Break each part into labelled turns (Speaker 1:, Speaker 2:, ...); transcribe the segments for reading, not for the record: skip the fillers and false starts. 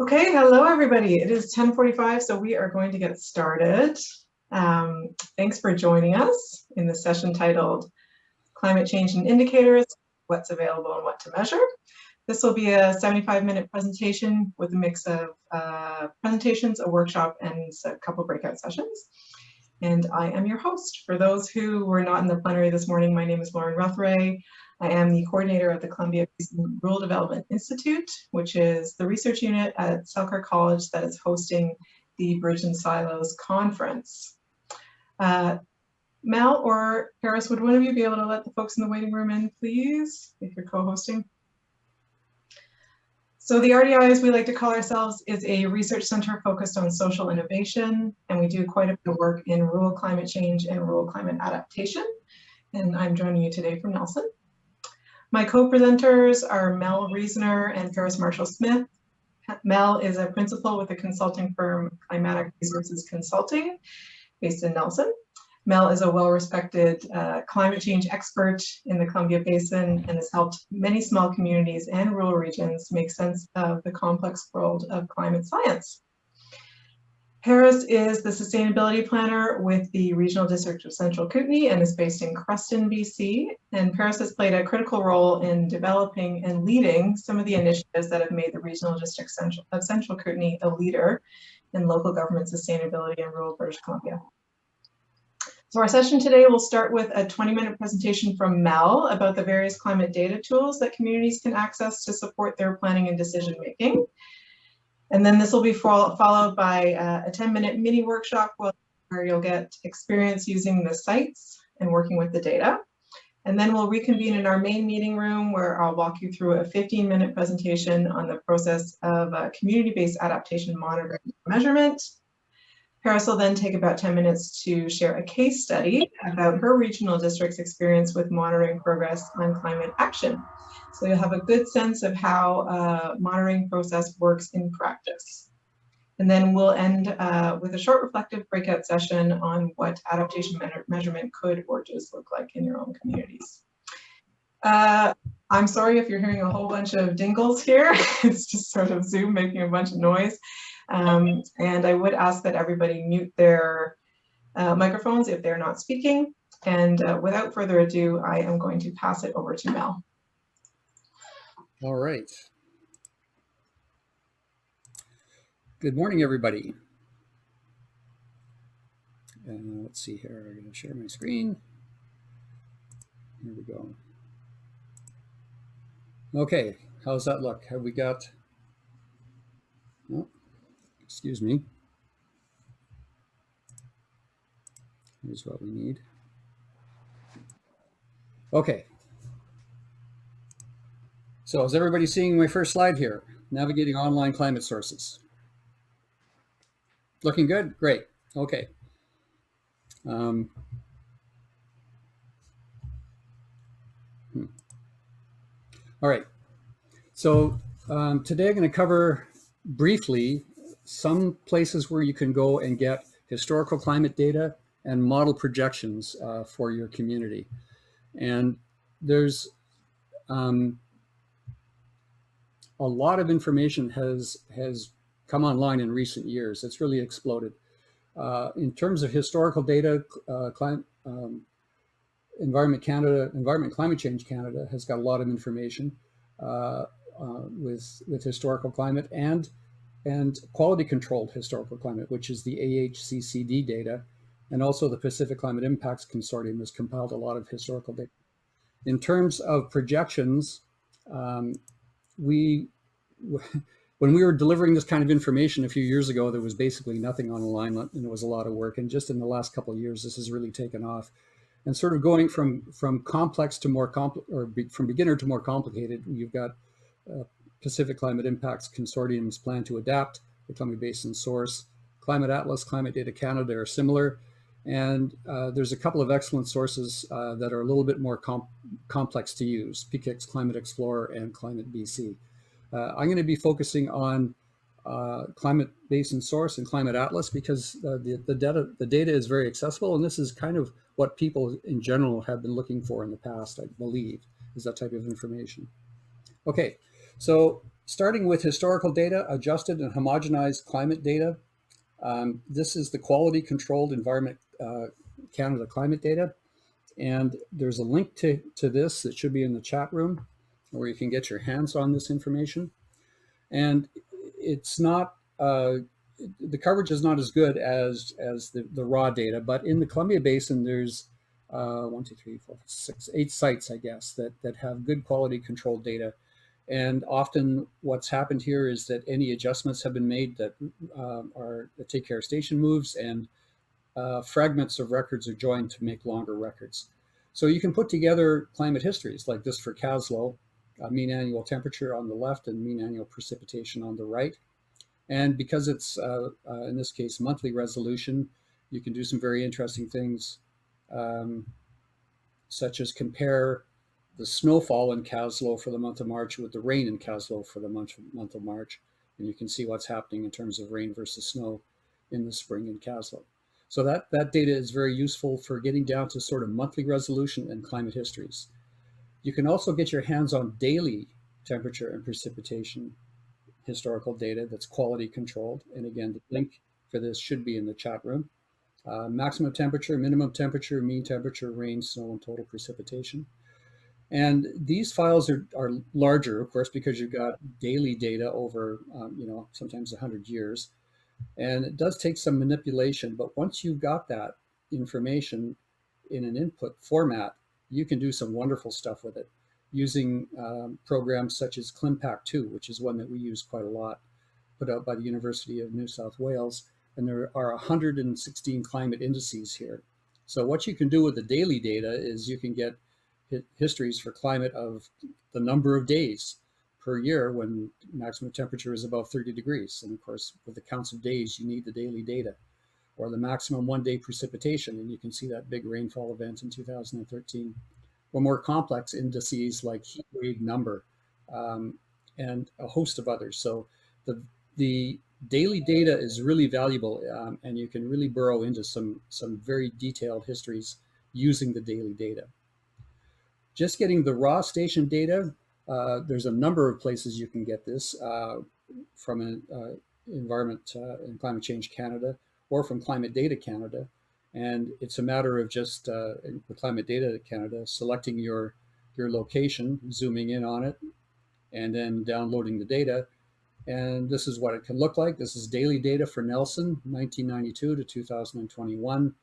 Speaker 1: Okay, hello everybody. It is 10:45, so we are going to get started. Thanks for joining us in the session titled Climate Change and Indicators, What's Available and What to Measure. This will be a 75-minute presentation with a mix of presentations, a workshop, and a couple breakout sessions. And I am your host. For those who were not in the plenary this morning, my name is Lauren Rethoret. I am the coordinator of the Columbia Basin Rural Development Institute, which is the research unit at Selkirk College that is hosting the Bridge and Silos Conference. Mel or Paris, would one of you be able to let the folks in the waiting room in, please, if you're co-hosting? So the RDI, as we like to call ourselves, is a research center focused on social innovation, and we do quite a bit of work in rural climate change and rural climate adaptation. And I'm joining you today from Nelson. My co-presenters are Mel Reasoner and Paris Marshall-Smith. Mel is a principal with the consulting firm Climatic Resources Consulting, based in Nelson. Mel is a well-respected climate change expert in the Columbia Basin and has helped many small communities and rural regions make sense of the complex world of climate science. Paris is the sustainability planner with the Regional District of Central Kootenay and is based in Creston, BC. And Paris has played a critical role in developing and leading some of the initiatives that have made the Regional District of Central Kootenay a leader in local government sustainability in rural British Columbia. So our session today will start with a 20-minute presentation from Mel about the various climate data tools that communities can access to support their planning and decision making. And then this will be followed by a 10-minute mini workshop where you'll get experience using the sites and working with the data. And then we'll reconvene in our main meeting room where I'll walk you through a 15-minute presentation on the process of community-based adaptation monitoring and measurement. Paris will then take about 10 minutes to share a case study about her regional district's experience with monitoring progress on climate action. So you'll have a good sense of how a monitoring process works in practice. And then we'll end with a short reflective breakout session on what adaptation measurement could or does look like in your own communities. I'm sorry if you're hearing a whole bunch of dingles here. It's just sort of Zoom making a bunch of noise. And I would ask that everybody mute their microphones if they're not speaking. And without further ado, I am going to pass it over to Mel.
Speaker 2: All right. Good morning, everybody. Let's see here. I'm going to share my screen. Here we go. Okay, how's that look? Have we got... Oh, excuse me. Here's what we need. Okay. So is everybody seeing my first slide here? Navigating online climate sources. Looking good? Great. Okay. All right. So today I'm going to cover briefly some places where you can go and get historical climate data and model projections for your community. And there's a lot of information has come online in recent years. It's really exploded. In terms of historical data, Environment Climate Change Canada has got a lot of information with historical climate and quality controlled historical climate, which is the AHCCD data, and also the Pacific Climate Impacts Consortium has compiled a lot of historical data. In terms of projections, when we were delivering this kind of information a few years ago, there was basically nothing on alignment, and it was a lot of work. And just in the last couple of years, this has really taken off. And sort of going from complex to more from beginner to more complicated, you've got Pacific Climate Impacts Consortium's plan to adapt, the Columbia Basin Source, Climate Atlas, Climate Data Canada are similar. And there's a couple of excellent sources that are a little bit more complex to use, PKIC's Climate Explorer and Climate BC. I'm going to be focusing on Climate Basin Source and Climate Atlas because the data is very accessible, and this is kind of what people in general have been looking for in the past, I believe, is that type of information. Okay, so Starting with historical data, adjusted and homogenized climate data. This is the quality controlled environment Canada climate data. And there's a link to this that should be in the chat room where you can get your hands on this information. And it's not, the coverage is not as good as the raw data, but in the Columbia Basin, there's 1, 2, 3, 4, 5, 6, 8 sites, I guess, that have good quality controlled data. And often what's happened here is that any adjustments have been made that take care of station moves, and fragments of records are joined to make longer records. So you can put together climate histories like this for Kaslo, mean annual temperature on the left and mean annual precipitation on the right. And because it's, in this case, monthly resolution, you can do some very interesting things, such as compare the snowfall in Kaslo for the month of March with the rain in Kaslo for the month of March. And you can see what's happening in terms of rain versus snow in the spring in Kaslo. So that data is very useful for getting down to sort of monthly resolution and climate histories. You can also get your hands on daily temperature and precipitation historical data that's quality controlled. And again, the link for this should be in the chat room. Maximum temperature, minimum temperature, mean temperature, rain, snow, and total precipitation. And these files are larger, of course, because you've got daily data over, sometimes 100 years. And it does take some manipulation, but once you've got that information in an input format, you can do some wonderful stuff with it using programs such as Climatic 2, which is one that we use quite a lot, put out by the University of New South Wales. And there are 116 climate indices here. So what you can do with the daily data is you can get histories for climate of the number of days per year when maximum temperature is above 30 degrees. And of course, with the counts of days, you need the daily data, or the maximum one-day precipitation. And you can see that big rainfall event in 2013. Or more complex indices like heat wave number and a host of others. So the daily data is really valuable, and you can really burrow into some very detailed histories using the daily data. Just getting the raw station data, there's a number of places you can get this from Environment and Climate Change Canada or from Climate Data Canada. And it's a matter of just the Climate Data Canada selecting your location, zooming in on it, and then downloading the data. And this is what it can look like. This is daily data for Nelson, 1992 to 2021.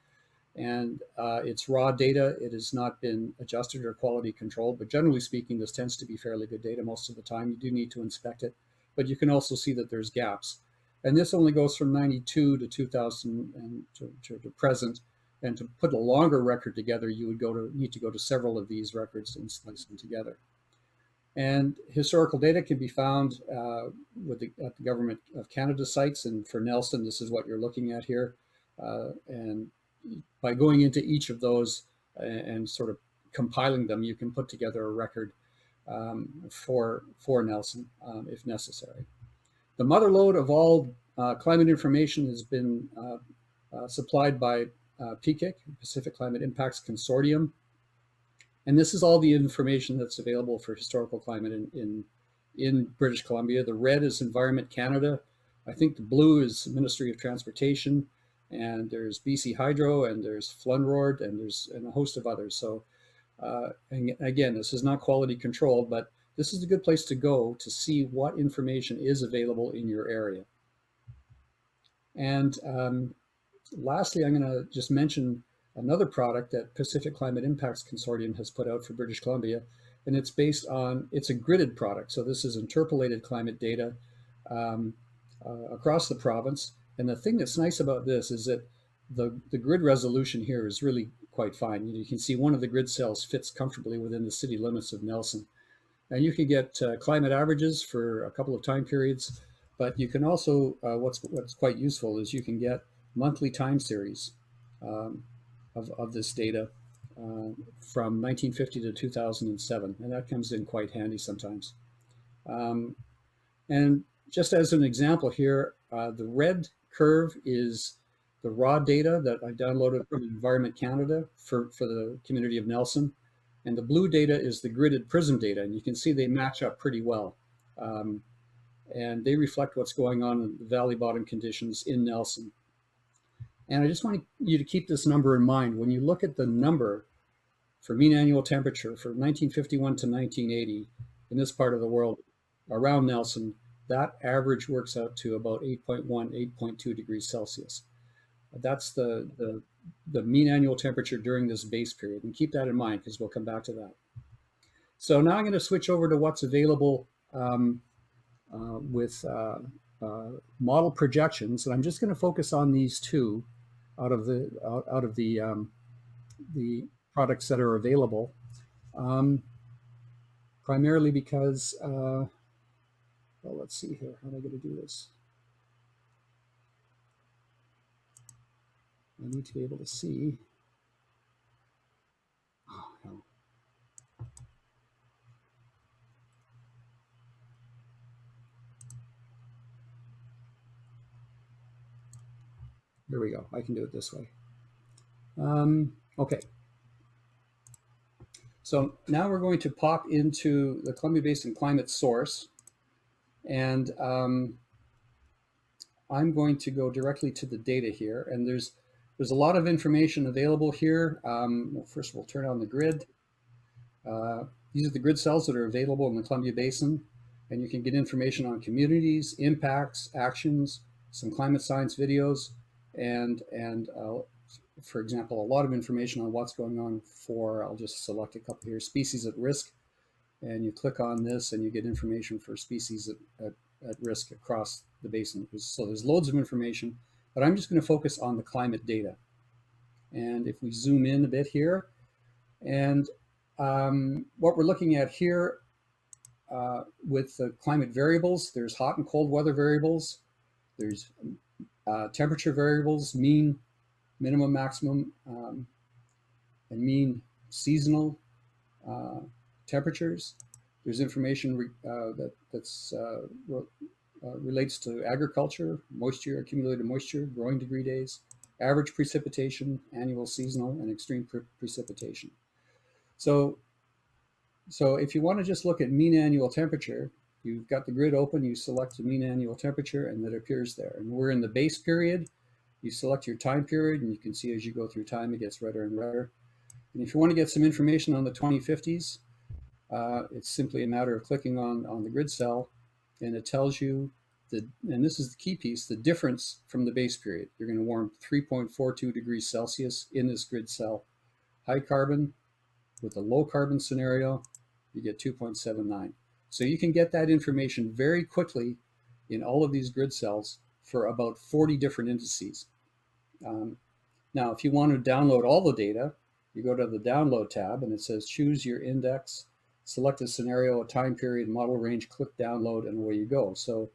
Speaker 2: And it's raw data. It has not been adjusted or quality controlled, but generally speaking, this tends to be fairly good data most of the time. You do need to inspect it, but you can also see that there's gaps. And this only goes from 92 to 2000 and to present. And to put a longer record together, you would need to go to several of these records and slice them together. And historical data can be found at the Government of Canada sites. And for Nelson, this is what you're looking at here. And by going into each of those and sort of compiling them, you can put together a record for Nelson if necessary. The mother lode of all climate information has been supplied by PCIC, Pacific Climate Impacts Consortium. And this is all the information that's available for historical climate in British Columbia. The red is Environment Canada. I think the blue is Ministry of Transportation. And there's BC Hydro, and there's Flunrord, and a host of others. So and again, this is not quality controlled, but this is a good place to go to see what information is available in your area. And lastly, I'm going to just mention another product that Pacific Climate Impacts Consortium has put out for British Columbia, and it's a gridded product. So this is interpolated climate data across the province. And the thing that's nice about this is that the grid resolution here is really quite fine. You can see one of the grid cells fits comfortably within the city limits of Nelson. And you can get climate averages for a couple of time periods, but you can also, what's quite useful is you can get monthly time series of this data from 1950 to 2007, and that comes in quite handy sometimes. And just as an example here, the red curve is the raw data that I downloaded from Environment Canada for the community of Nelson. And the blue data is the gridded prism data. And you can see they match up pretty well. and they reflect what's going on in the valley bottom conditions in Nelson. And I just want you to keep this number in mind. When you look at the number for mean annual temperature for 1951 to 1980 in this part of the world around Nelson, that average works out to about 8.1, 8.2 degrees Celsius. That's the mean annual temperature during this base period. And keep that in mind because we'll come back to that. So now I'm going to switch over to what's available with model projections. And I'm just going to focus on these two out of the products that are available, primarily because, well, let's see here. How am I going to do this? I need to be able to see. Oh, no. There we go. I can do it this way. Okay. So now we're going to pop into the Columbia Basin Climate Source, and I'm going to go directly to the data here. And there's a lot of information available here. Well, first we'll turn on the grid. These are the grid cells that are available in the Columbia Basin, and you can get information on communities, impacts, actions, some climate science videos, and for example, a lot of information on what's going on for, I'll just select a couple here, species at risk, and you click on this and you get information for species at risk across the basin. So there's loads of information, but I'm just going to focus on the climate data. And if we zoom in a bit here, and what we're looking at here with the climate variables, there's hot and cold weather variables, there's temperature variables, mean, minimum, maximum, and mean seasonal temperatures. There's information that's relates to agriculture, moisture, accumulated moisture, growing degree days, average precipitation, annual, seasonal, and extreme precipitation. So if you want to just look at mean annual temperature, you've got the grid open, you select the mean annual temperature, and that appears there. And we're in the base period. You select your time period, and you can see as you go through time, it gets redder and redder. And if you want to get some information on the 2050s, it's simply a matter of clicking on the grid cell, and it tells you, and this is the key piece, the difference from the base period. You're going to warm 3.42 degrees Celsius in this grid cell. High carbon with a low carbon scenario, you get 2.79. So you can get that information very quickly in all of these grid cells for about 40 different indices. Now, if you want to download all the data, you go to the download tab and it says choose your index, select a scenario, a time period, model range, click download, and away you go. So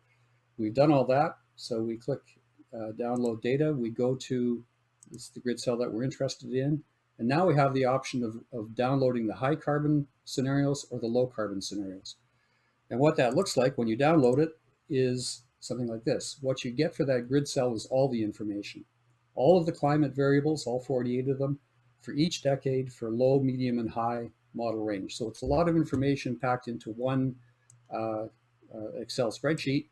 Speaker 2: we've done all that. So we click download data. We go to the grid cell that we're interested in. And now we have the option of downloading the high carbon scenarios or the low carbon scenarios. And what that looks like when you download it is something like this. What you get for that grid cell is all the information. All of the climate variables, all 48 of them, for each decade for low, medium, and high model range. So it's a lot of information packed into one Excel spreadsheet.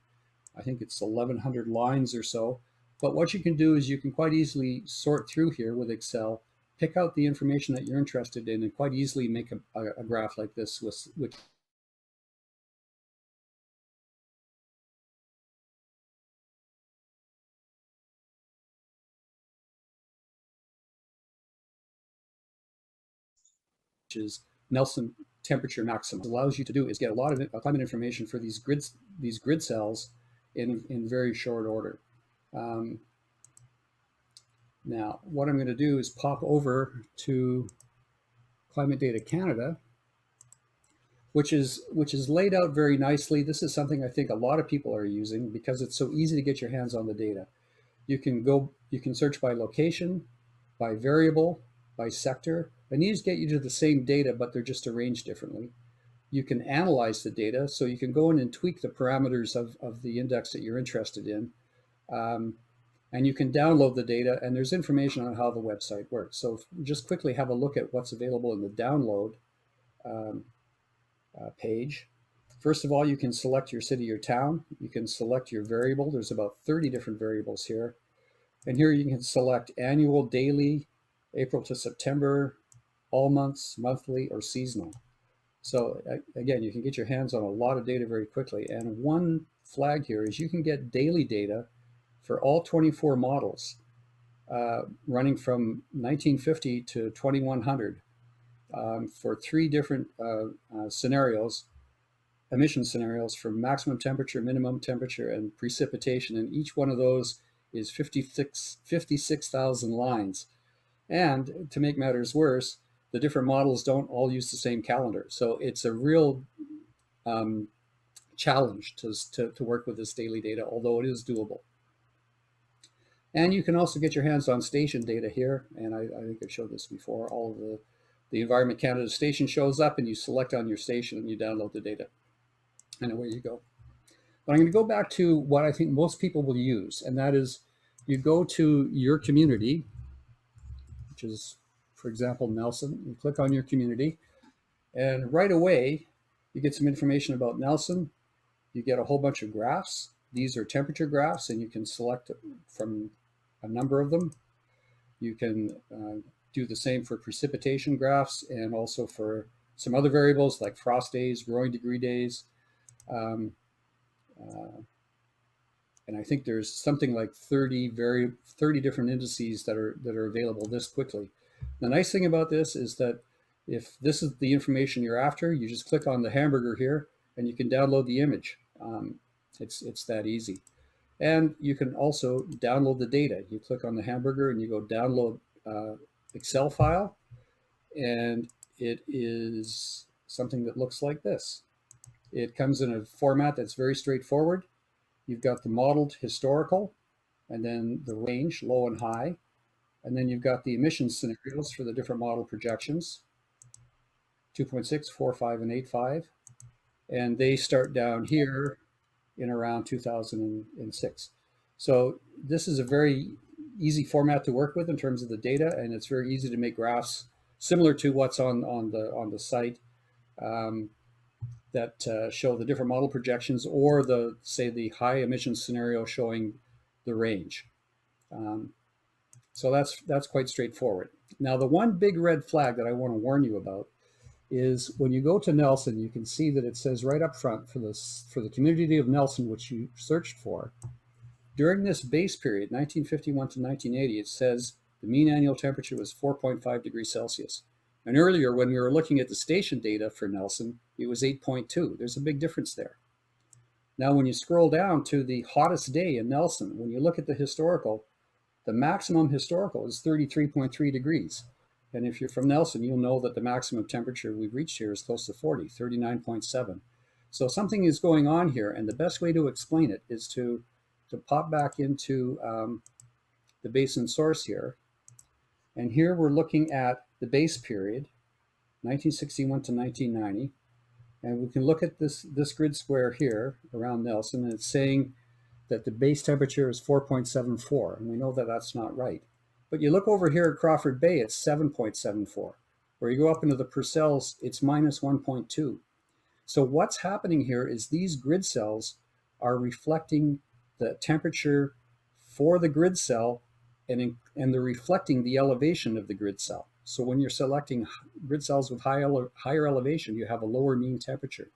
Speaker 2: I think it's 1,100 lines or so. But what you can do is you can quite easily sort through here with Excel, pick out the information that you're interested in, and quite easily make a graph like this, which is Nelson temperature maximum. What it allows you to do is get a lot of climate information for these grid cells in very short order. Now, what I'm going to do is pop over to Climate Data Canada, which is laid out very nicely. This is something I think a lot of people are using because it's so easy to get your hands on the data. You can search by location, by variable, by sector, and these get you to the same data, but they're just arranged differently. You can analyze the data, so you can go in and tweak the parameters of the index that you're interested in. And you can download the data, and there's information on how the website works. So just quickly have a look at what's available in the download page. First of all, you can select your city or town. You can select your variable. There's about 30 different variables here. And here you can select annual, daily, April to September, all months, monthly, or seasonal. So again, you can get your hands on a lot of data very quickly. And one flag here is you can get daily data for all 24 models running from 1950 to 2100 for 3 different scenarios, emission scenarios for maximum temperature, minimum temperature, and precipitation. And each one of those is 56,000 lines. And to make matters worse, the different models don't all use the same calendar. So it's a real challenge to work with this daily data, although it is doable. And you can also get your hands on station data here. And I think I've showed this before. All of the Environment Canada station shows up, and you select on your station and you download the data. And away you go. But I'm going to go back to what I think most people will use, and that is you go to your community, which is, for example, Nelson. You click on your community, and right away you get some information about Nelson. You get a whole bunch of graphs. These are temperature graphs, and you can select from a number of them. You can do the same for precipitation graphs, and also for some other variables like frost days, growing degree days. And I think there's something like 30 different indices that are available this quickly. The nice thing about this is that if this is the information you're after, you just click on the hamburger here and you can download the image. It's that easy. And you can also download the data. You click on the hamburger and you go download Excel file, and it is something that looks like this. It comes in a format that's very straightforward. You've got the modeled historical, and then the range, low and high. And then you've got the emission scenarios for the different model projections, 2.6, 4, 5, and 8.5. And they start down here in around 2006. So this is a very easy format to work with in terms of the data, and it's very easy to make graphs similar to what's on the site. That show the different model projections, or say the high emission scenario showing the range. So that's quite straightforward. Now, the one big red flag that I want to warn you about is when you go to Nelson, you can see that it says right up front for the community of Nelson, which you searched for, during this base period, 1951 to 1980, it says the mean annual temperature was 4.5 degrees Celsius. And earlier, when we were looking at the station data for Nelson, it was 8.2. There's a big difference there. Now, when you scroll down to the hottest day in Nelson, when you look at the historical, the maximum historical is 33.3 degrees. And if you're from Nelson, you'll know that the maximum temperature we've reached here is close to 40, 39.7. So something is going on here, and the best way to explain it is to pop back into the Basin source here. And here we're looking at the base period, 1961 to 1990. And we can look at this grid square here around Nelson, and it's saying that the base temperature is 4.74. And we know that that's not right. But you look over here at Crawford Bay, it's 7.74. Where you go up into the Purcells, it's minus 1.2. So what's happening here is these grid cells are reflecting the temperature for the grid cell, and they're reflecting the elevation of the grid cell. So when you're selecting grid cells with higher elevation, you have a lower mean temperature.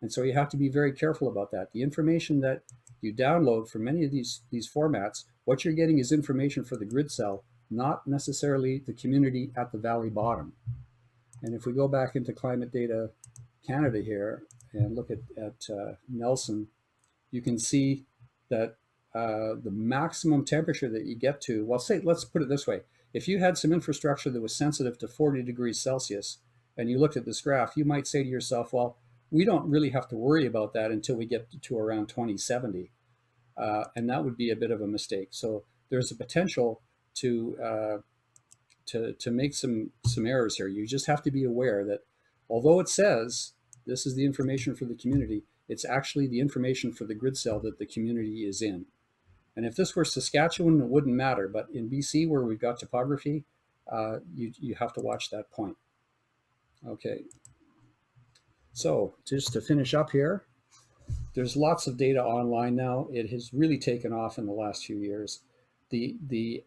Speaker 2: And so you have to be very careful about that. The information that you download from many of these formats, what you're getting is information for the grid cell, not necessarily the community at the valley bottom. And if we go back into Climate Data Canada here and look at Nelson, you can see that the maximum temperature that you get to, well, let's put it this way. If you had some infrastructure that was sensitive to 40 degrees Celsius and you looked at this graph, you might say to yourself, well, we don't really have to worry about that until we get to around 2070. And that would be a bit of a mistake. So there's a potential to make some errors here. You just have to be aware that although it says this is the information for the community, it's actually the information for the grid cell that the community is in. And if this were Saskatchewan, it wouldn't matter. But in BC, where we've got topography, you have to watch that point. Okay. So just to finish up here, there's lots of data online now. It has really taken off in the last few years. The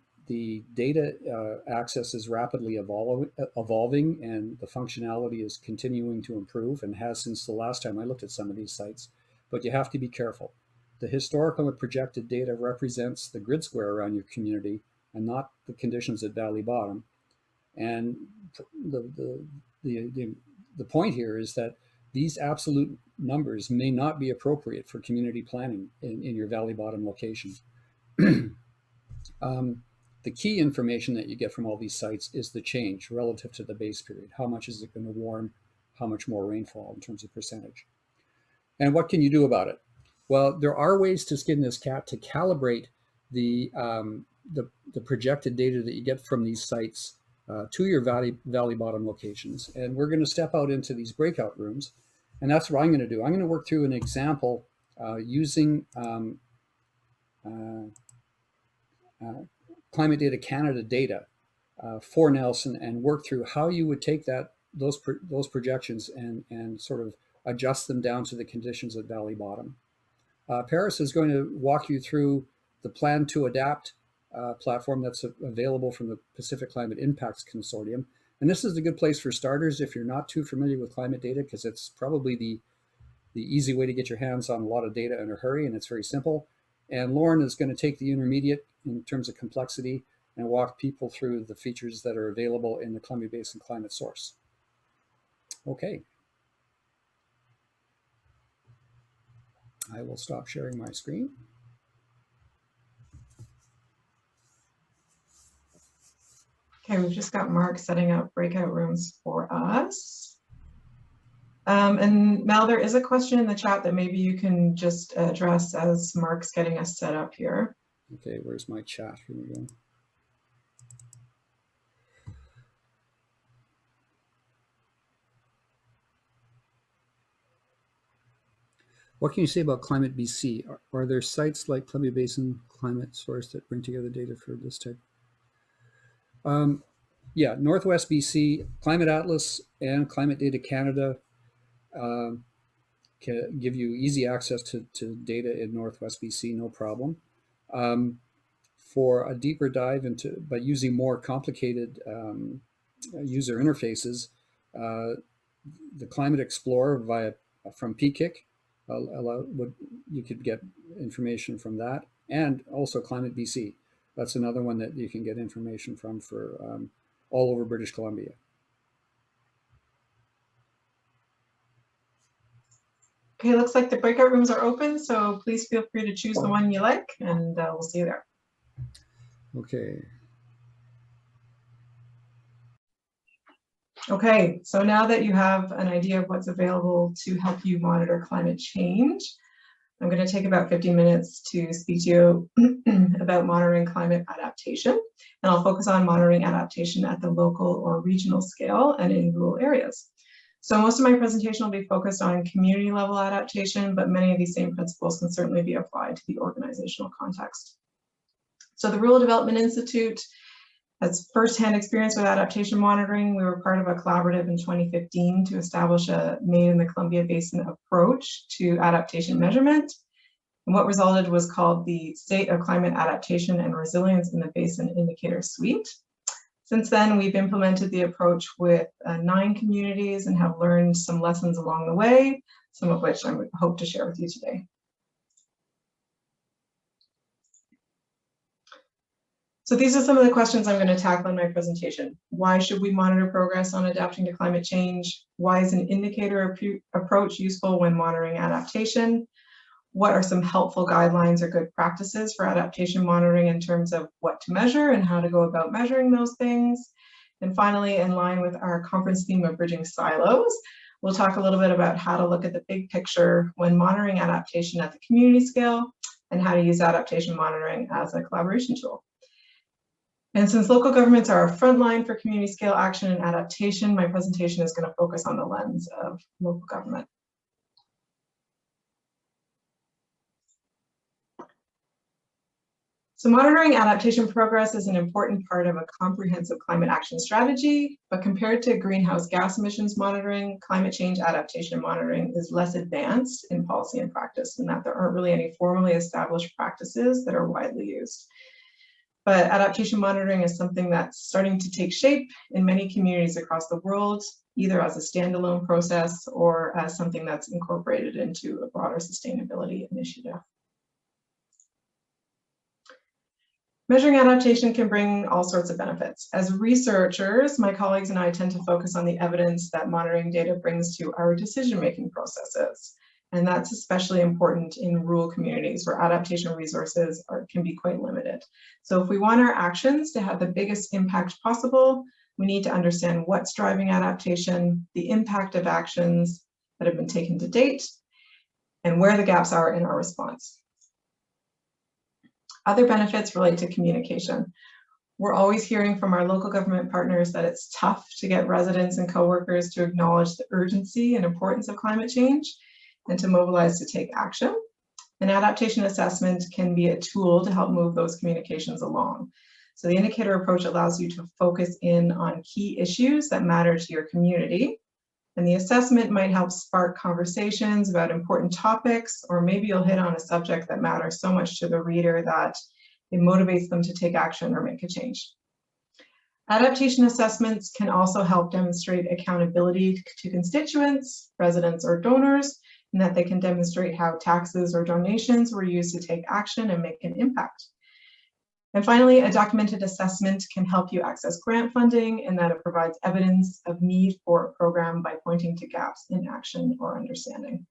Speaker 2: data access is rapidly evolving, and the functionality is continuing to improve, and has since the last time I looked at some of these sites. But you have to be careful. The historical and projected data represents the grid square around your community and not the conditions at Valley Bottom. And the point here is that these absolute numbers may not be appropriate for community planning in your Valley Bottom location. The key information that you get from all these sites is the change relative to the base period. How much is it going to warm? How much more rainfall in terms of percentage? And what can you do about it? Well, there are ways to skin this cat to calibrate the projected data that you get from these sites to your Valley Bottom locations. And we're going to step out into these breakout rooms. And that's what I'm going to do. I'm going to work through an example using Climate Data Canada data for Nelson, and work through how you would take those projections and sort of adjust them down to the conditions at Valley Bottom. Paris is going to walk you through the Plan to Adapt platform that's available from the Pacific Climate Impacts Consortium. And this is a good place for starters if you're not too familiar with climate data, because it's probably the easy way to get your hands on a lot of data in a hurry, and it's very simple. And Lauren is going to take the intermediate in terms of complexity and walk people through the features that are available in the Columbia Basin Climate Source. Okay. I will stop sharing my screen.
Speaker 1: Okay, we've just got Mark setting up breakout rooms for us. And Mel, there is a question in the chat that maybe you can just address as Mark's getting us set up here.
Speaker 2: Okay, where's my chat? Here we go. What can you say about Climate BC? Are there sites like Columbia Basin Climate Source that bring together data for this type? Yeah, Northwest BC, Climate Atlas and Climate Data Canada can give you easy access to data in Northwest BC, no problem. For a deeper dive into, but using more complicated user interfaces, the Climate Explorer from PKIC, you could get information from that, and also Climate BC. That's another one that you can get information from for all over British Columbia.
Speaker 1: Okay, looks like the breakout rooms are open, so please feel free to choose the one you like, and we'll see you there.
Speaker 2: Okay.
Speaker 1: Okay, so now that you have an idea of what's available to help you monitor climate change, I'm going to take about 50 minutes to speak to you about monitoring climate adaptation, and I'll focus on monitoring adaptation at the local or regional scale and in rural areas. So most of my presentation will be focused on community level adaptation, but many of these same principles can certainly be applied to the organizational context. So the Rural Development Institute has firsthand experience with adaptation monitoring. We were part of a collaborative in 2015 to establish a Made in the Columbia Basin approach to adaptation measurement. And what resulted was called the State of Climate Adaptation and Resilience in the Basin Indicator Suite. Since then, we've implemented the approach with 9 communities and have learned some lessons along the way, some of which I hope to share with you today. So these are some of the questions I'm going to tackle in my presentation. Why should we monitor progress on adapting to climate change? Why is an indicator approach useful when monitoring adaptation? What are some helpful guidelines or good practices for adaptation monitoring in terms of what to measure and how to go about measuring those things? And finally, in line with our conference theme of bridging silos, we'll talk a little bit about how to look at the big picture when monitoring adaptation at the community scale and how to use adaptation monitoring as a collaboration tool. And since local governments are our front line for community scale action and adaptation, my presentation is going to focus on the lens of local government. So monitoring adaptation progress is an important part of a comprehensive climate action strategy, but compared to greenhouse gas emissions monitoring, climate change adaptation monitoring is less advanced in policy and practice, in that there aren't really any formally established practices that are widely used. But adaptation monitoring is something that's starting to take shape in many communities across the world, either as a standalone process or as something that's incorporated into a broader sustainability initiative. Measuring adaptation can bring all sorts of benefits. As researchers, my colleagues and I tend to focus on the evidence that monitoring data brings to our decision-making processes. And that's especially important in rural communities where adaptation resources can be quite limited. So if we want our actions to have the biggest impact possible, we need to understand what's driving adaptation, the impact of actions that have been taken to date, and where the gaps are in our response. Other benefits relate to communication. We're always hearing from our local government partners that it's tough to get residents and coworkers to acknowledge the urgency and importance of climate change and to mobilize to take action. An adaptation assessment can be a tool to help move those communications along. So the indicator approach allows you to focus in on key issues that matter to your community. And the assessment might help spark conversations about important topics, or maybe you'll hit on a subject that matters so much to the reader that it motivates them to take action or make a change. Adaptation assessments can also help demonstrate accountability to constituents, residents, or donors, and that they can demonstrate how taxes or donations were used to take action and make an impact. And finally, a documented assessment can help you access grant funding, in that it provides evidence of need for a program by pointing to gaps in action or understanding.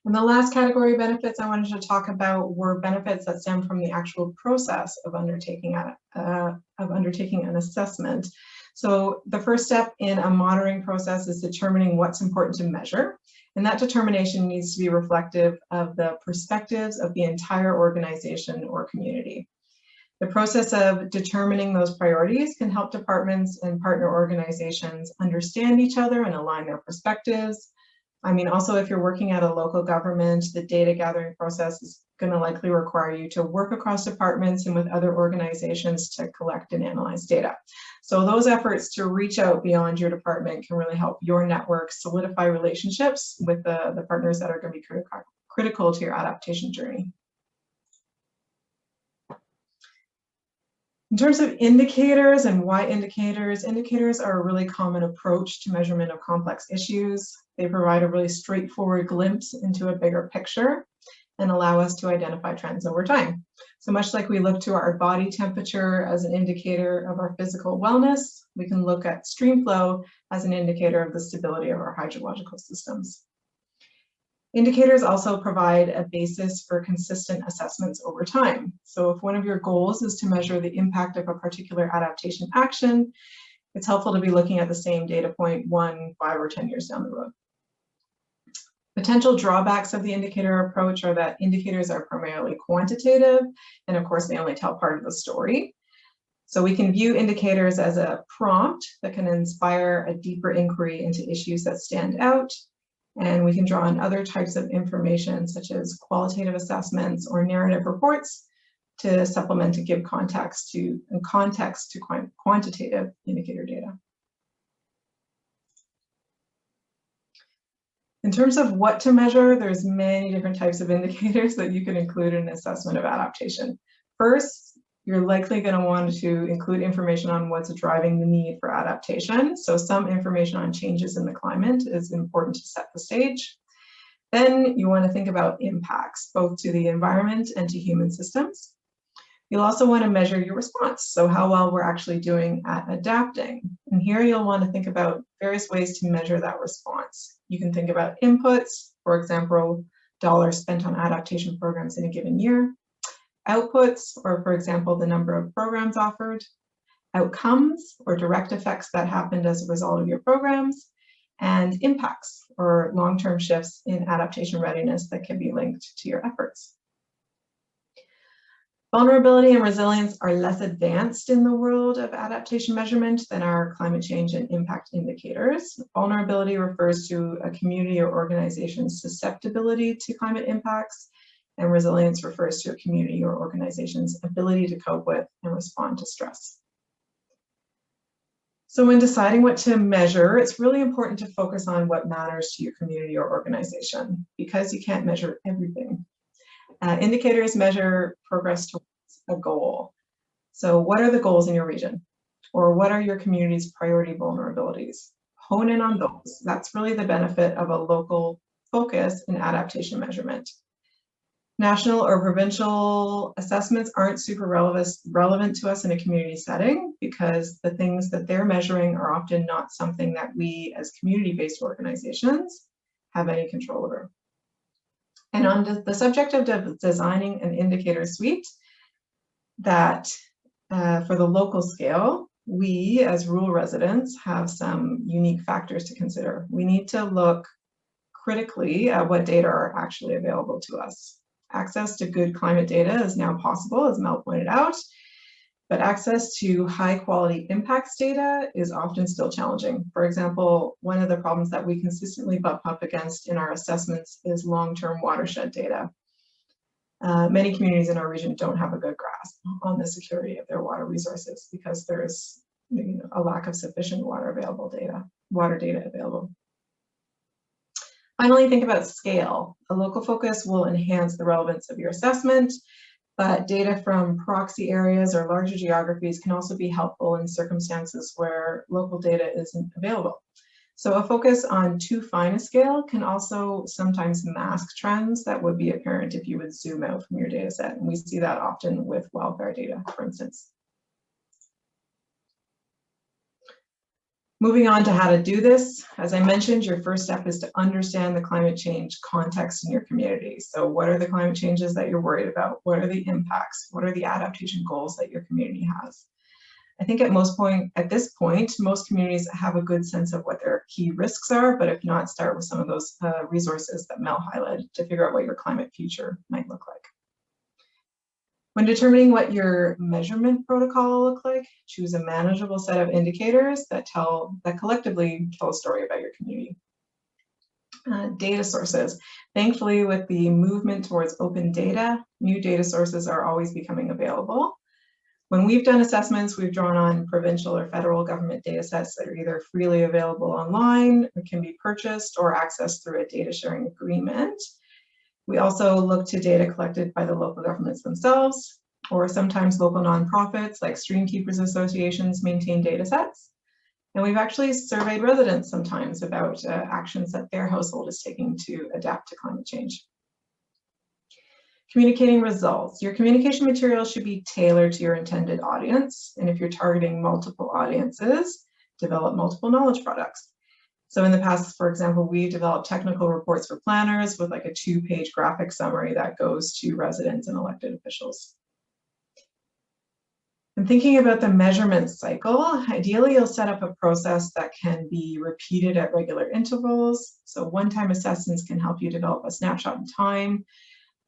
Speaker 1: And the last category of benefits I wanted to talk about were benefits that stem from the actual process of undertaking an assessment. So the first step in a monitoring process is determining what's important to measure. And that determination needs to be reflective of the perspectives of the entire organization or community. The process of determining those priorities can help departments and partner organizations understand each other and align their perspectives. I mean, also, if you're working at a local government, the data gathering process is going to likely require you to work across departments and with other organizations to collect and analyze data. So those efforts to reach out beyond your department can really help your network solidify relationships with the partners that are going to be critical to your adaptation journey. In terms of indicators and why indicators are a really common approach to measurement of complex issues. They provide a really straightforward glimpse into a bigger picture and allow us to identify trends over time. So much like we look to our body temperature as an indicator of our physical wellness, we can look at stream flow as an indicator of the stability of our hydrological systems. Indicators also provide a basis for consistent assessments over time. So if one of your goals is to measure the impact of a particular adaptation action, it's helpful to be looking at the same data point 1, 5, or 10 years down the road. Potential drawbacks of the indicator approach are that indicators are primarily quantitative, and of course, they only tell part of the story. So we can view indicators as a prompt that can inspire a deeper inquiry into issues that stand out. And we can draw on other types of information, such as qualitative assessments or narrative reports, to supplement and give context to quantitative indicator data. In terms of what to measure, there's many different types of indicators that you can include in an assessment of adaptation. First, you're likely going to want to include information on what's driving the need for adaptation. So some information on changes in the climate is important to set the stage. Then you want to think about impacts, both to the environment and to human systems. You'll also want to measure your response, so how well we're actually doing at adapting. And here you'll want to think about various ways to measure that response. You can think about inputs, for example, dollars spent on adaptation programs in a given year. Outputs, or for example, the number of programs offered. Outcomes, or direct effects that happened as a result of your programs. And impacts, or long-term shifts in adaptation readiness that can be linked to your efforts. Vulnerability and resilience are less advanced in the world of adaptation measurement than our climate change and impact indicators. Vulnerability refers to a community or organization's susceptibility to climate impacts, And resilience refers to a community or organization's ability to cope with and respond to stress. So when deciding what to measure, it's really important to focus on what matters to your community or organization, because you can't measure everything. Indicators measure progress towards a goal. So what are the goals in your region? Or what are your community's priority vulnerabilities? Hone in on those. That's really the benefit of a local focus in adaptation measurement. National or provincial assessments aren't super relevant to us in a community setting, because the things that they're measuring are often not something that we as community-based organizations have any control over. And on the subject of designing an indicator suite, that for the local scale, we as rural residents have some unique factors to consider. We need to look critically at what data are actually available to us. Access to good climate data is now possible, as Mel pointed out, but access to high quality impacts data is often still challenging. For example, one of the problems that we consistently bump up against in our assessments is long-term watershed data. Many communities in our region don't have a good grasp on the security of their water resources because there's a lack of sufficient water data available. Finally, think about scale. A local focus will enhance the relevance of your assessment, but data from proxy areas or larger geographies can also be helpful in circumstances where local data isn't available. So a focus on too fine a scale can also sometimes mask trends that would be apparent if you would zoom out from your data set. And we see that often with wildfire data, for instance. Moving on to how to do this, as I mentioned, your first step is to understand the climate change context in your community. So what are the climate changes that you're worried about? What are the impacts? What are the adaptation goals that your community has? I think at this point, most communities have a good sense of what their key risks are, but if not, start with some of those resources that Mel highlighted to figure out what your climate future might look like. When determining what your measurement protocol will look like, choose a manageable set of indicators that collectively tell a story about your community. Data sources. Thankfully, with the movement towards open data, new data sources are always becoming available. When we've done assessments, we've drawn on provincial or federal government data sets that are either freely available online or can be purchased or accessed through a data sharing agreement. We also look to data collected by the local governments themselves, or sometimes local nonprofits like stream keepers associations maintain data sets. And we've actually surveyed residents sometimes about actions that their household is taking to adapt to climate change. Communicating results. Your communication material should be tailored to your intended audience. And if you're targeting multiple audiences, develop multiple knowledge products. So in the past, for example, we developed technical reports for planners with like a 2-page graphic summary that goes to residents and elected officials. And thinking about the measurement cycle, ideally you'll set up a process that can be repeated at regular intervals. So one-time assessments can help you develop a snapshot in time,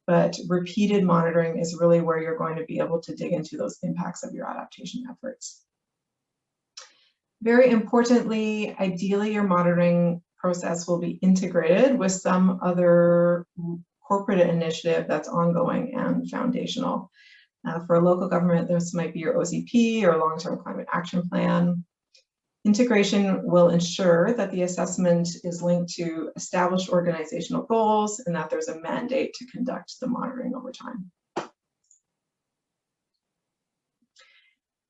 Speaker 1: but repeated monitoring is really where you're going to be able to dig into those impacts of your adaptation efforts. Very importantly, ideally your monitoring process will be integrated with some other corporate initiative that's ongoing and foundational. For a local government, this might be your OZP or long-term climate action plan. Integration will ensure that the assessment is linked to established organizational goals and that there's a mandate to conduct the monitoring over time.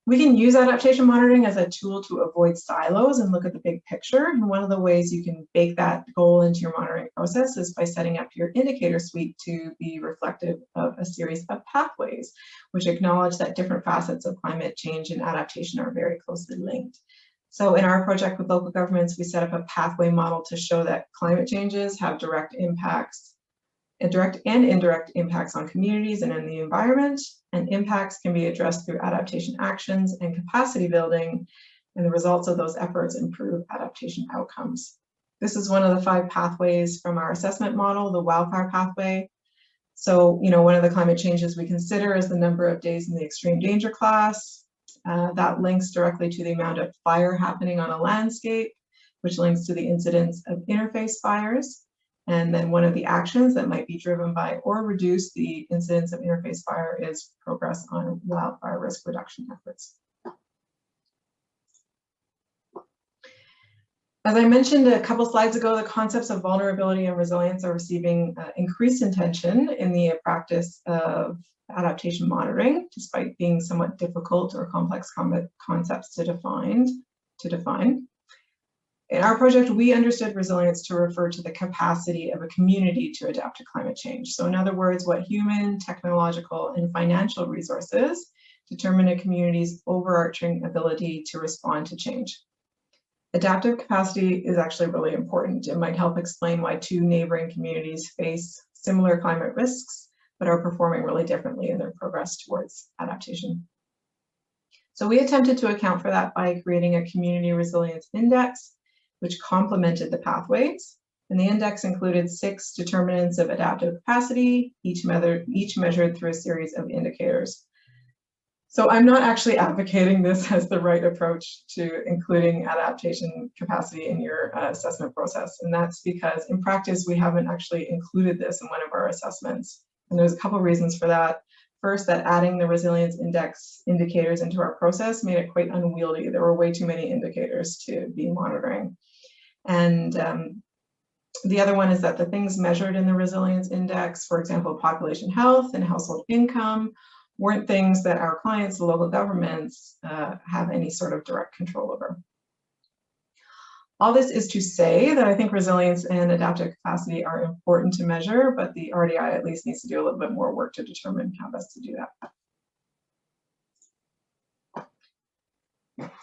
Speaker 1: We can use adaptation monitoring as a tool to avoid silos and look at the big picture. And one of the ways you can bake that goal into your monitoring process is by setting up your indicator suite to be reflective of a series of pathways, which acknowledge that different facets of climate change and adaptation are very closely linked. So in our project with local governments, we set up a pathway model to show that climate changes have direct and indirect impacts on communities and in the environment, and impacts can be addressed through adaptation actions and capacity building, and the results of those efforts improve adaptation outcomes. This is one of the 5 pathways from our assessment model, the wildfire pathway. So, one of the climate changes we consider is the number of days in the extreme danger class. That links directly to the amount of fire happening on a landscape, which links to the incidence of interface fires. And then one of the actions that might be driven by or reduce the incidence of interface fire is progress on wildfire risk reduction efforts. As I mentioned a couple slides ago, the concepts of vulnerability and resilience are receiving increased attention in the practice of adaptation monitoring, despite being somewhat difficult or complex concepts to define. In our project, we understood resilience to refer to the capacity of a community to adapt to climate change. So in other words, what human, technological, and financial resources determine a community's overarching ability to respond to change. Adaptive capacity is actually really important. It might help explain why two neighboring communities face similar climate risks, but are performing really differently in their progress towards adaptation. So we attempted to account for that by creating a community resilience index, which complemented the pathways. And the index included 6 determinants of adaptive capacity, each measured through a series of indicators. So I'm not actually advocating this as the right approach to including adaptation capacity in your assessment process. And that's because in practice, we haven't actually included this in one of our assessments. And there's a couple of reasons for that. First, that adding the resilience index indicators into our process made it quite unwieldy. There were way too many indicators to be monitoring. And the other one is that the things measured in the resilience index, for example, population health and household income, weren't things that our clients, the local governments, have any sort of direct control over. All this is to say that I think resilience and adaptive capacity are important to measure, but the RDI at least needs to do a little bit more work to determine how best to do that.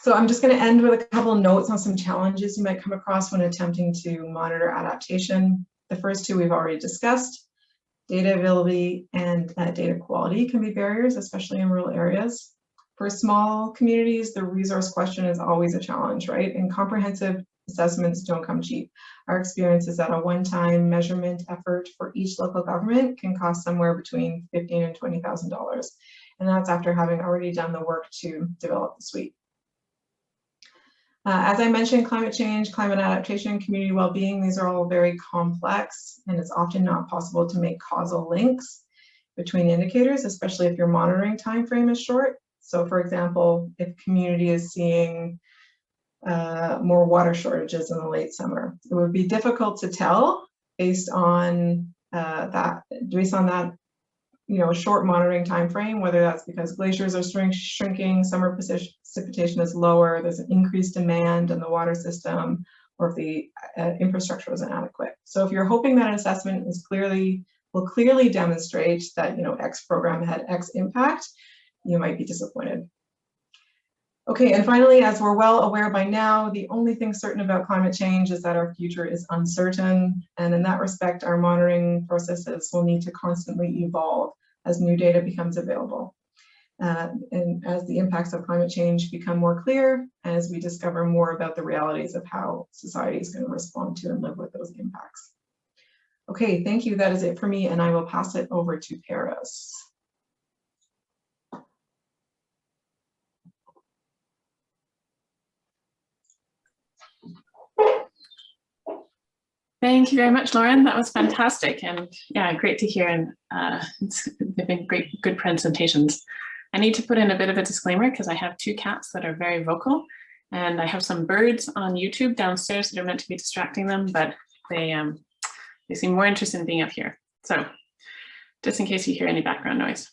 Speaker 1: So I'm just going to end with a couple of notes on some challenges you might come across when attempting to monitor adaptation. The first two we've already discussed. Data availability and data quality can be barriers, especially in rural areas. For small communities, the resource question is always a challenge, right? And comprehensive assessments don't come cheap. Our experience is that a one-time measurement effort for each local government can cost somewhere between $15,000 and $20,000. And that's after having already done the work to develop the suite. As I mentioned, climate change, climate adaptation, community well-being, these are all very complex, and it's often not possible to make causal links between indicators, especially if your monitoring time frame is short. So for example, if community is seeing more water shortages in the late summer, it would be difficult to tell based on that, short monitoring time frame, whether that's because glaciers are shrinking, summer precipitation is lower, there's an increased demand in the water system, or if the infrastructure is inadequate. So if you're hoping that an assessment will clearly demonstrate that X program had X impact, you might be disappointed. Okay, and finally, as we're well aware by now, the only thing certain about climate change is that our future is uncertain. And in that respect, our monitoring processes will need to constantly evolve as new data becomes available. And as the impacts of climate change become more clear, as we discover more about the realities of how society is going to respond to and live with those impacts. Okay, thank you. That is it for me, and I will pass it over to Paris.
Speaker 3: Thank you very much, Lauren. That was fantastic, and yeah, great to hear. And they've been good presentations. I need to put in a bit of a disclaimer because I have 2 cats that are very vocal, and I have some birds on YouTube downstairs that are meant to be distracting them, but they seem more interested in being up here. So just in case you hear any background noise.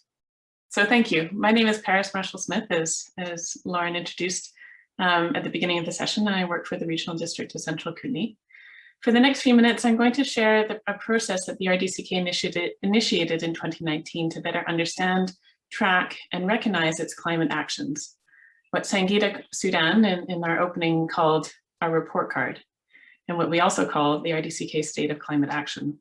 Speaker 3: So thank you. My name is Paris Marshall-Smith, as Lauren introduced at the beginning of the session, and I work for the Regional District of Central Kootenay. For the next few minutes, I'm going to share a process that the RDCK initiated in 2019 to better understand, track, and recognize its climate actions, what Sangeeta Sudan in our opening called our report card, and what we also call the RDCK State of Climate Action.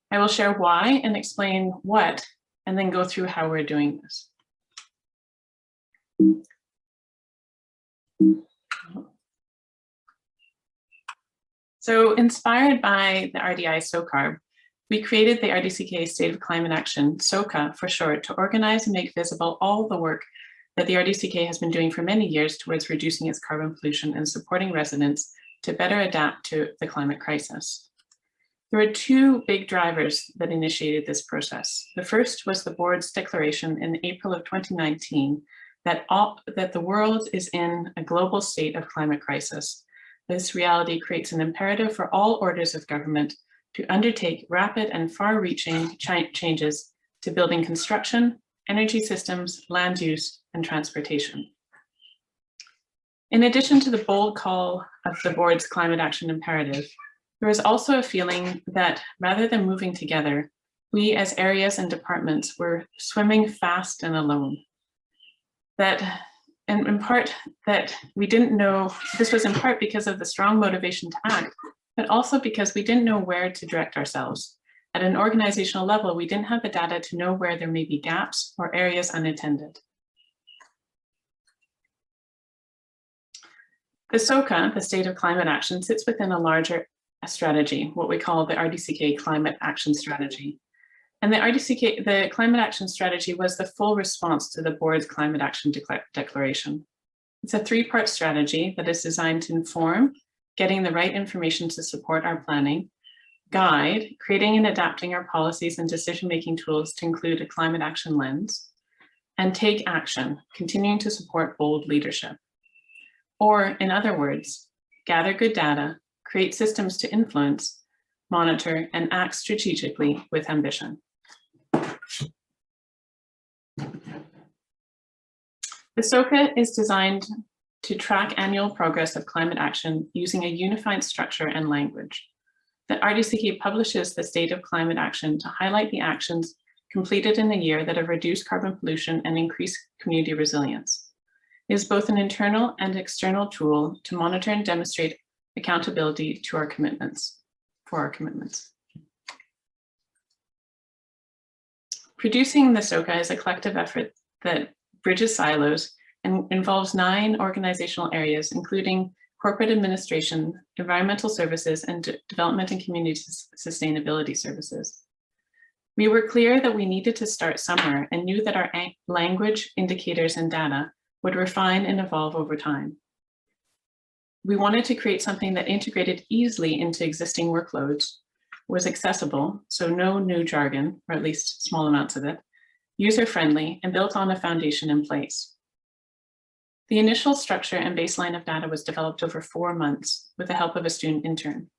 Speaker 3: I will share why and explain what, and then go through how we're doing this. So inspired by the RDI SOCAR, we created the RDCK State of Climate Action, SOCA for short, to organize and make visible all the work that the RDCK has been doing for many years towards reducing its carbon pollution and supporting residents to better adapt to the climate crisis. There were two big drivers that initiated this process. The first was the board's declaration in April of 2019 that the world is in a global state of climate crisis. This reality creates an imperative for all orders of government to undertake rapid and far-reaching changes to building construction, energy systems, land use, and transportation. In addition to the bold call of the board's climate action imperative, there was also a feeling that rather than moving together, we as areas and departments were swimming fast and alone. And in part that we didn't know, this was in part because of the strong motivation to act, but also because we didn't know where to direct ourselves. At an organizational level, we didn't have the data to know where there may be gaps or areas unattended. The SOCA, the State of Climate Action, sits within a larger strategy, what we call the RDCK Climate Action Strategy. And the Climate Action Strategy was the full response to the board's Climate Action Declaration. It's a three-part strategy that is designed to inform, getting the right information to support our planning, guide, creating and adapting our policies and decision-making tools to include a climate action lens, and take action, continuing to support bold leadership. Or in other words, gather good data, create systems to influence, monitor, and act strategically with ambition. The SOCA is designed to track annual progress of climate action using a unified structure and language. The RDCK publishes the State of Climate Action to highlight the actions completed in a year that have reduced carbon pollution and increased community resilience. It is both an internal and external tool to monitor and demonstrate accountability to our commitments, Producing the SOCA is a collective effort that bridges silos and involves 9 organizational areas, including corporate administration, environmental services, and development and community sustainability services. We were clear that we needed to start somewhere and knew that our language, indicators, and data would refine and evolve over time. We wanted to create something that integrated easily into existing workloads, was accessible, so no new jargon, or at least small amounts of it, user-friendly, and built on a foundation in place. The initial structure and baseline of data was developed over 4 months with the help of a student intern.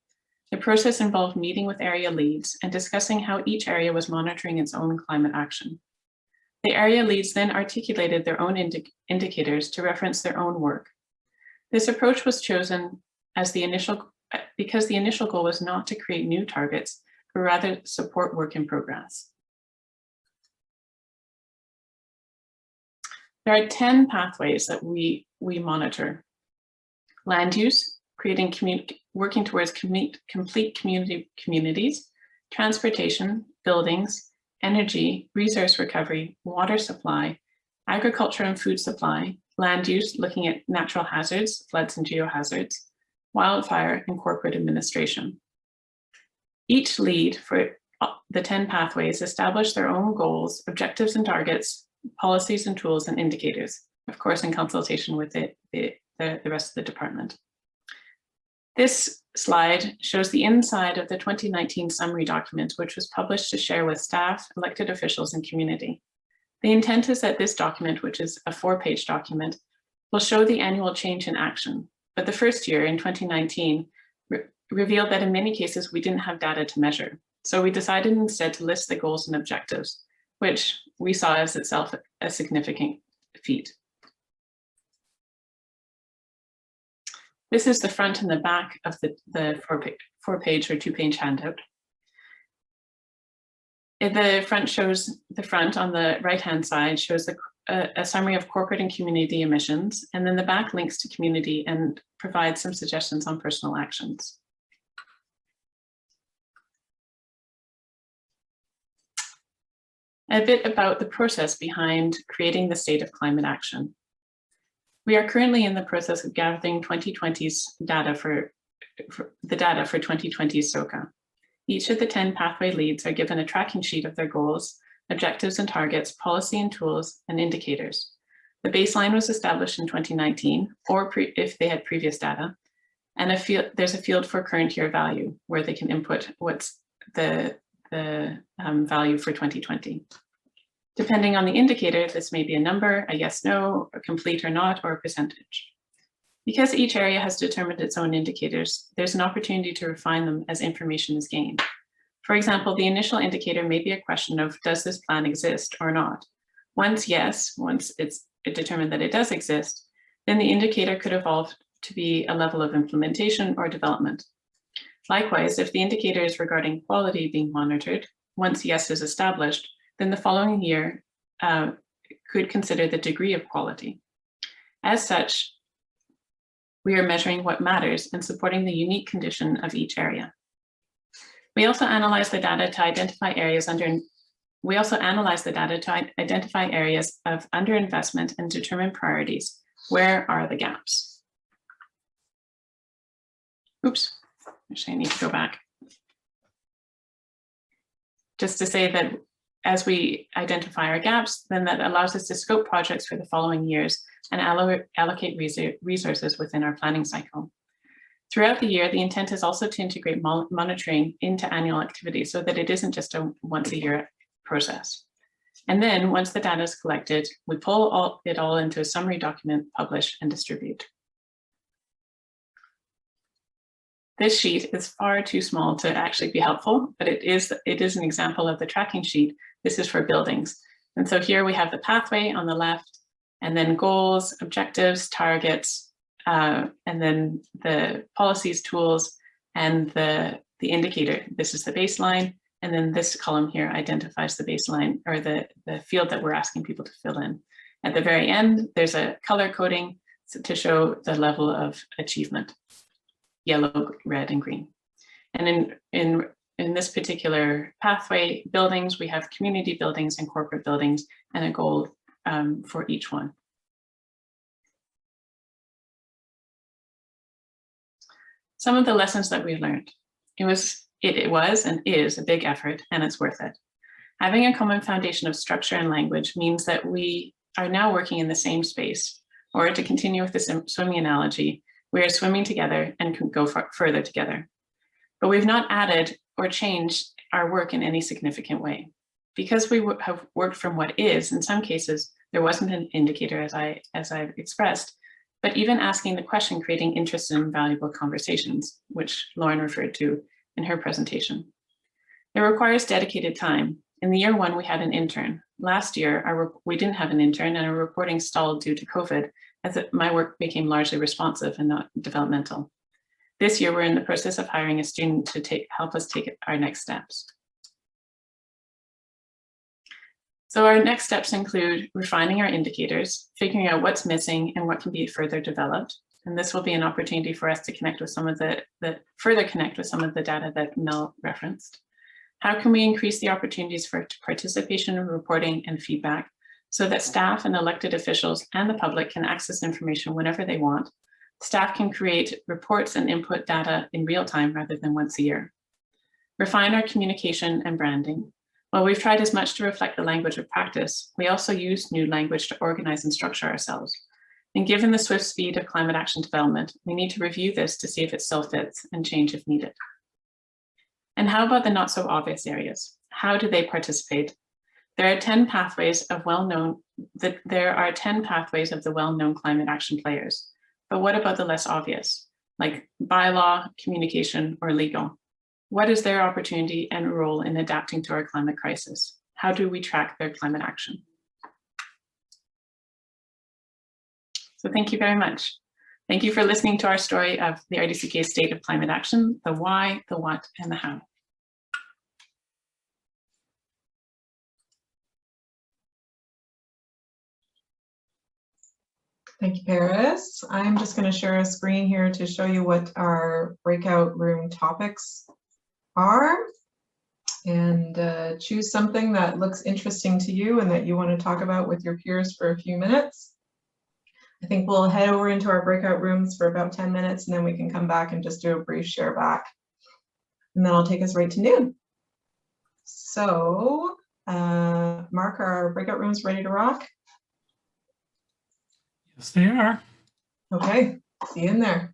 Speaker 3: The process involved meeting with area leads and discussing how each area was monitoring its own climate action. The area leads then articulated their own indicators to reference their own work. This approach was chosen as because the initial goal was not to create new targets, but rather support work in progress. There are 10 pathways that we monitor. Land use, working towards complete communities, transportation, buildings, energy, resource recovery, water supply, agriculture and food supply, land use, looking at natural hazards, floods and geohazards, wildfire, and corporate administration. Each lead for the 10 pathways established their own goals, objectives and targets, policies and tools and indicators, of course, in consultation with the rest of the department. This slide shows the inside of the 2019 summary document, which was published to share with staff, elected officials, and community. The intent is that this document, which is a 4-page document, will show the annual change in action. But the first year, in 2019, revealed that in many cases, we didn't have data to measure. So we decided instead to list the goals and objectives, which we saw as itself a significant feat. This is the front and the back of the 4-page or 2-page handout. The front shows, the front on the right-hand side shows a summary of corporate and community emissions, and then the back links to community and provides some suggestions on personal actions. A bit about the process behind creating the State of Climate Action. We are currently in the process of gathering 2020's data for 2020's SOCA. Each of the 10 pathway leads are given a tracking sheet of their goals, objectives and targets, policy and tools, and indicators. The baseline was established in 2019, or if they had previous data, and there's a field for current year value where they can input what's the value for 2020. Depending on the indicator, this may be a number, a yes, no, a complete or not, or a percentage. Because each area has determined its own indicators, there's an opportunity to refine them as information is gained. For example, the initial indicator may be a question of, does this plan exist or not? Once yes, once it's determined that it does exist, then the indicator could evolve to be a level of implementation or development. Likewise, if the indicator is regarding quality being monitored, once yes is established, then the following year could consider the degree of quality. As such, we are measuring what matters and supporting the unique condition of each area. We also analyze the data to identify areas of underinvestment and determine priorities. Where are the gaps? Oops, actually I need to go back. Just to say that as we identify our gaps, then that allows us to scope projects for the following years and allocate resources within our planning cycle. Throughout the year, the intent is also to integrate monitoring into annual activities so that it isn't just a once a year process. And then once the data is collected, we pull it all into a summary document, publish and distribute. This sheet is far too small to actually be helpful, but it is an example of the tracking sheet. This is for buildings. And so here we have the pathway on the left, and then goals, objectives, targets, and then the policies, tools, and the indicator. This is the baseline. And then this column here identifies the baseline or the field that we're asking people to fill in. At the very end, there's a color coding to show the level of achievement, yellow, red, and green. And in this particular pathway buildings, we have community buildings and corporate buildings and a goal for each one. Some of the lessons that we learned. It was and is a big effort, and it's worth it. Having a common foundation of structure and language means that we are now working in the same space, or to continue with the swimming analogy, we are swimming together and can go further together. But we've not added or changed our work in any significant way. Because we have worked from what is, in some cases, there wasn't an indicator as I've expressed, but even asking the question, creating interest in valuable conversations, which Lauren referred to in her presentation. It requires dedicated time. In the year one, we had an intern. Last year, we didn't have an intern and our reporting stalled due to COVID, as my work became largely responsive and not developmental. This year, we're in the process of hiring a student to help us take our next steps. So our next steps include refining our indicators, figuring out what's missing and what can be further developed. And this will be an opportunity for us to connect with some of further connect with some of the data that Mel referenced. How can we increase the opportunities for participation, reporting, and feedback so that staff and elected officials and the public can access information whenever they want? Staff can create reports and input data in real time rather than once a year. Refine our communication and branding. While we've tried as much to reflect the language of practice, we also use new language to organize and structure ourselves. And given the swift speed of climate action development, we need to review this to see if it still fits and change if needed. And how about the not so obvious areas? How do they participate? There are 10 pathways of the well-known climate action players. But what about the less obvious, like bylaw, communication, or legal? What is their opportunity and role in adapting to our climate crisis? How do we track their climate action? So thank you very much. Thank you for listening to our story of the RDCK's state of climate action, the why, the what, and the how.
Speaker 1: Thank you, Paris. I'm just going to share a screen here to show you what our breakout room topics are, and choose something that looks interesting to you and that you want to talk about with your peers for a few minutes. I think we'll head over into our breakout rooms for about 10 minutes, and then we can come back and just do a brief share back. And then I'll take us right to noon. So, Mark, are our breakout rooms ready to rock?
Speaker 4: Yes, they are.
Speaker 1: Okay, see you in there.